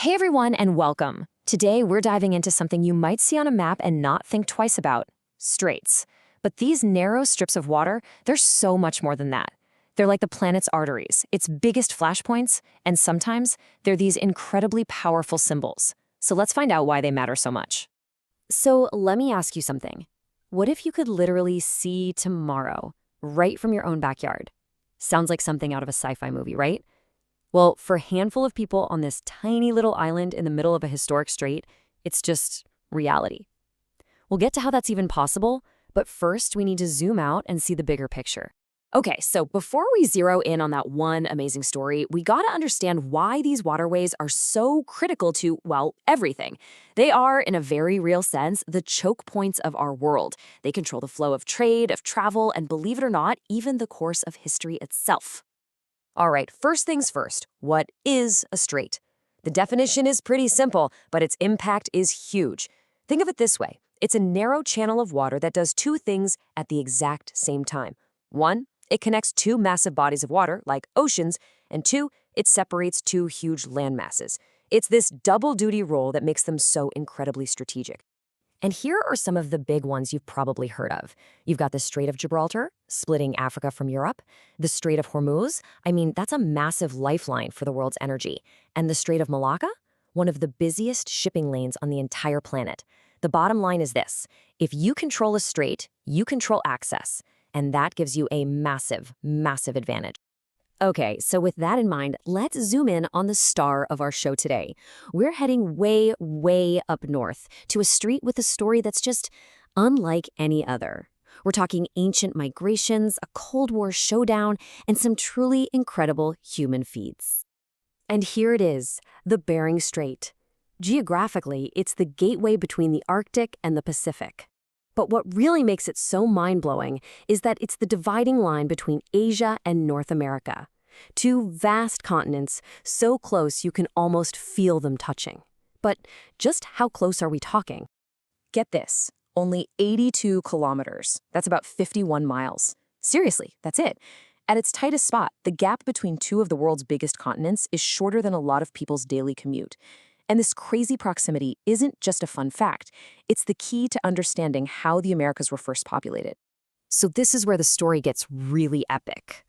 Hey everyone, and welcome. Today we're diving into something you might see on a map and not think twice about: straits. But these narrow strips of water, they're so much more than that. They're like the planet's arteries, its biggest flashpoints, and sometimes they're these incredibly powerful symbols. So let's find out why they matter so much. So let me ask you something. What if you could literally see tomorrow, right from your own backyard? Sounds like something out of a sci-fi movie, right? Well, for a handful of people on this tiny little island in the middle of a historic strait, it's just reality. We'll get to how that's even possible, but first we need to zoom out and see the bigger picture. Okay, so before we zero in on that one amazing story, we gotta understand why these waterways are so critical to, well, everything. They are, in a very real sense, the choke points of our world. They control the flow of trade, of travel, and believe it or not, even the course of history itself. All right, first things first, what is a strait? The definition is pretty simple, but its impact is huge. Think of it this way. It's a narrow channel of water that does two things at the exact same time. One, it connects two massive bodies of water, like oceans, and two, it separates two huge land masses. It's this double-duty role that makes them so incredibly strategic. And here are some of the big ones you've probably heard of. You've got the Strait of Gibraltar, splitting Africa from Europe. The Strait of Hormuz, that's a massive lifeline for the world's energy. And the Strait of Malacca, one of the busiest shipping lanes on the entire planet. The bottom line is this: if you control a strait, you control access. And that gives you a massive, massive advantage. Okay, so with that in mind, let's zoom in on the star of our show today. We're heading way, way up north to a strait with a story that's just unlike any other. We're talking ancient migrations, a Cold War showdown, and some truly incredible human feats. And here it is, the Bering Strait. Geographically, it's the gateway between the Arctic and the Pacific. But what really makes it so mind-blowing is that it's the dividing line between Asia and North America. Two vast continents, so close you can almost feel them touching. But just how close are we talking? Get this, only 82 kilometers. That's about 51 miles. Seriously, that's it. At its tightest spot, the gap between two of the world's biggest continents is shorter than a lot of people's daily commute. And this crazy proximity isn't just a fun fact. It's the key to understanding how the Americas were first populated. So this is where the story gets really epic.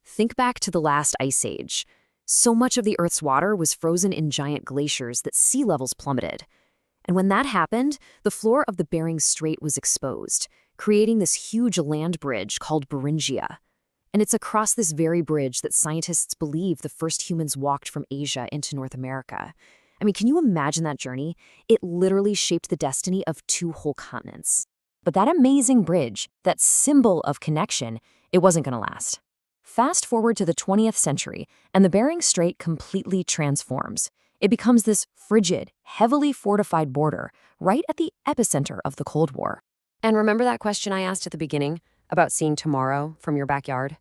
Think back to the last ice age. So much of the Earth's water was frozen in giant glaciers that sea levels plummeted. And when that happened, the floor of the Bering Strait was exposed, creating this huge land bridge called Beringia. And it's across this very bridge that scientists believe the first humans walked from Asia into North America. Can you imagine that journey? It literally shaped the destiny of two whole continents. But that amazing bridge, that symbol of connection, it wasn't going to last. Fast forward to the 20th century, and the Bering Strait completely transforms. It becomes this frigid, heavily fortified border right at the epicenter of the Cold War. And remember that question I asked at the beginning about seeing tomorrow from your backyard?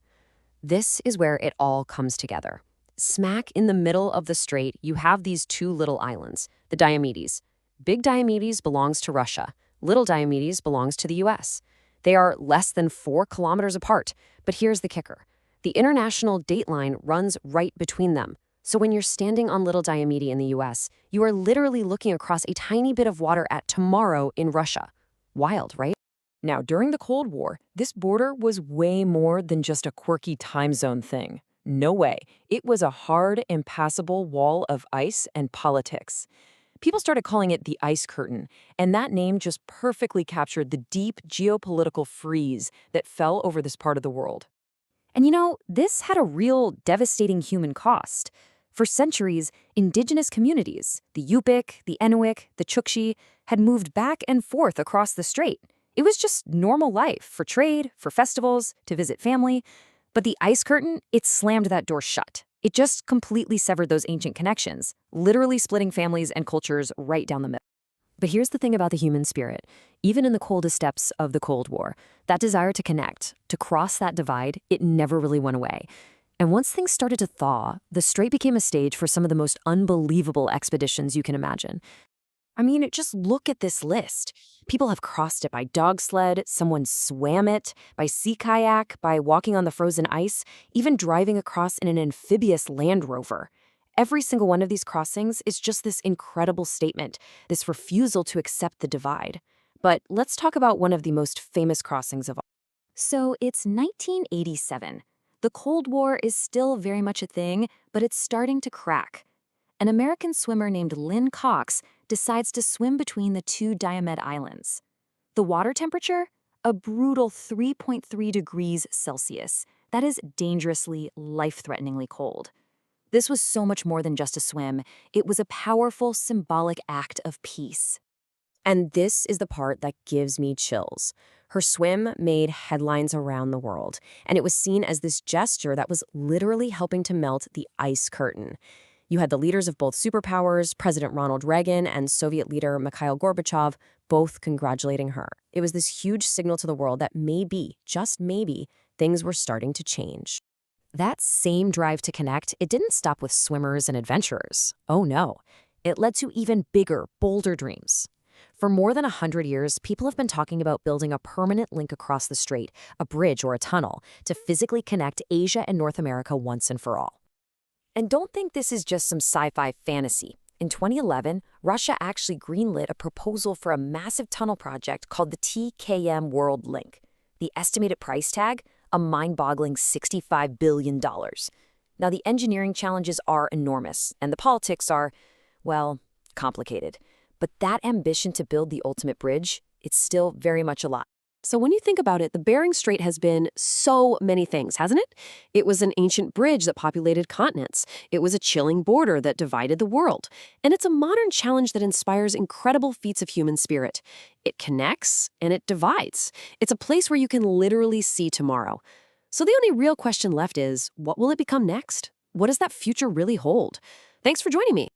This is where it all comes together. Smack in the middle of the strait, you have these two little islands, the Diomedes. Big Diomedes belongs to Russia. Little Diomedes belongs to the US. They are less than 4 kilometers apart, but here's the kicker. The international date line runs right between them. So when you're standing on Little Diomede in the US, you are literally looking across a tiny bit of water at tomorrow in Russia. Wild, right? Now, during the Cold War, this border was way more than just a quirky time zone thing. No way. It was a hard, impassable wall of ice and politics. People started calling it the Ice Curtain, and that name just perfectly captured the deep geopolitical freeze that fell over this part of the world. And this had a real devastating human cost. For centuries, indigenous communities, the Yupik, the Enuic, the Chukchi, had moved back and forth across the strait. It was just normal life for trade, for festivals, to visit family. But the Ice Curtain, it slammed that door shut. It just completely severed those ancient connections, literally splitting families and cultures right down the middle. But here's the thing about the human spirit. Even in the coldest steps of the Cold War, that desire to connect, to cross that divide, it never really went away. And once things started to thaw, the strait became a stage for some of the most unbelievable expeditions you can imagine. Just look at this list. People have crossed it by dog sled, someone swam it, by sea kayak, by walking on the frozen ice, even driving across in an amphibious Land Rover. Every single one of these crossings is just this incredible statement, this refusal to accept the divide. But let's talk about one of the most famous crossings of all. So it's 1987. The Cold War is still very much a thing, but it's starting to crack. An American swimmer named Lynn Cox decides to swim between the two Diomed Islands. The water temperature? A brutal 3.3 degrees Celsius. That is dangerously, life-threateningly cold. This was so much more than just a swim. It was a powerful, symbolic act of peace. And this is the part that gives me chills. Her swim made headlines around the world, and it was seen as this gesture that was literally helping to melt the ice curtain. You had the leaders of both superpowers, President Ronald Reagan and Soviet leader Mikhail Gorbachev, both congratulating her. It was this huge signal to the world that maybe, just maybe, things were starting to change. That same drive to connect, it didn't stop with swimmers and adventurers. Oh no, it led to even bigger, bolder dreams. For more than 100 years, people have been talking about building a permanent link across the strait, a bridge or a tunnel, to physically connect Asia and North America once and for all. And don't think this is just some sci-fi fantasy. In 2011, Russia actually greenlit a proposal for a massive tunnel project called the TKM World Link. The estimated price tag? A mind-boggling $65 billion. Now, the engineering challenges are enormous, and the politics are, well, complicated. But that ambition to build the ultimate bridge, it's still very much alive. So when you think about it, the Bering Strait has been so many things, hasn't it? It was an ancient bridge that populated continents. It was a chilling border that divided the world. And it's a modern challenge that inspires incredible feats of human spirit. It connects and it divides. It's a place where you can literally see tomorrow. So the only real question left is, what will it become next? What does that future really hold? Thanks for joining me.